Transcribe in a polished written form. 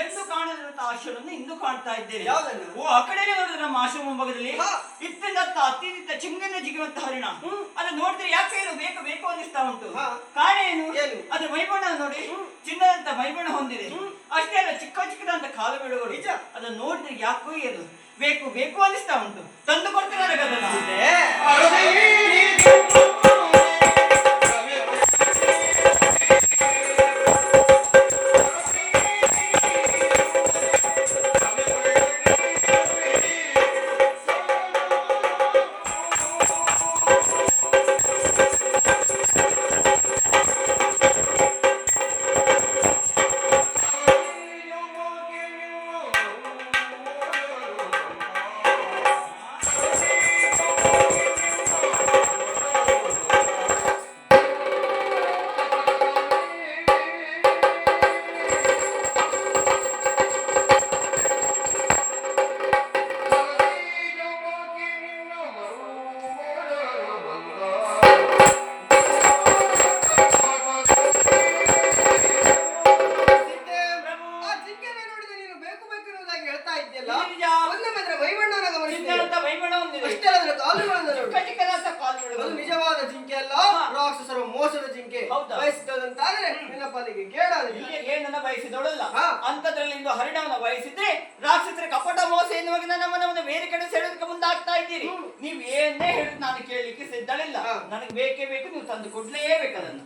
ಎಂದು ಕಾಣದಂತ ಆಶ್ರಮವನ್ನು ಇಂದು ಕಾಣ್ತಾ ಇದ್ದೇನೆ. ಯಾವ್ದನ್ನು? ಓ ಆ ಕಡೆ ನೋಡಿದ್ರೆ ನಮ್ಮ ಆಶ್ರಮ ಮುಂಭಾಗದಲ್ಲಿ ಇತ್ತಿಂದತ್ತ ಅತ್ತಿಂದ ಚಿಂಗನ ಜಿಗುವಂತ ಹರಿಣ. ಅದನ್ನ ನೋಡಿದ್ರೆ ಯಾಕೆ ಏನು ಬೇಕು ಬೇಕು ಅನ್ನಿಸ್ತಾ ಉಂಟು. ಕಾರಣ ಏನು? ಅದ್ರ ಮೈಬಣ್ಣ ನೋಡಿ, ಚಿನ್ನದಂತ ಮೈಬಣ್ಣ ಹೊಂದಿದೆ. ಅಷ್ಟೇ ಅಲ್ಲ, ಚಿಕ್ಕ ಚಿಕ್ಕದಂತ ಕಾಲು ಬೆಳುಗಳು. ನಿಜ, ಅದನ್ನ ನೋಡಿದ್ರೆ ಯಾಕೋ ಏನು ಬೇಕು ಬೇಕು ಅನ್ನಿಸ್ತಾ ಉಂಟು. ತಂದು ಕೊಡ್ತಾರೆ ಗದನ. ನಿಜವಾದ ಜಿಂಕೆ ಅಲ್ಲ, ರಾಕ್ಷಸರ ಮೋಸದ ಜಿಂಕೆ. ಬಯಸಿದಂತಾದ್ರೆ ನಿನ್ನ ಪಾಲಿಗೆ ಏನನ್ನ ಬಯಸಿದವಳಲ್ಲ. ಅಂತದ್ರಲ್ಲಿ ಇಂದು ಹರಿಣವನ್ನ ಬಯಸಿದ್ರೆ ರಾಕ್ಷಸರ ಕಪಟ ಮೋಸ ಎನ್ನುವಾಗ ನಮ್ಮನ್ನ ಬೇರೆ ಕಡೆ ಸೆಳೆದಕ್ಕೆ ಮುಂದಾಗ್ತಾ ಇದ್ದೀರಿ. ನೀವ್ ಏನೇ ಹೇಳಿದ್ ನಾನು ಕೇಳಲಿಕ್ಕೆ ಸಿದ್ಧಳಿಲ್ಲ. ನನಗೆ ಬೇಕೇ ಬೇಕು, ನೀವು ತಂದು ಕೊಡ್ಲೇಬೇಕು ಅದನ್ನು.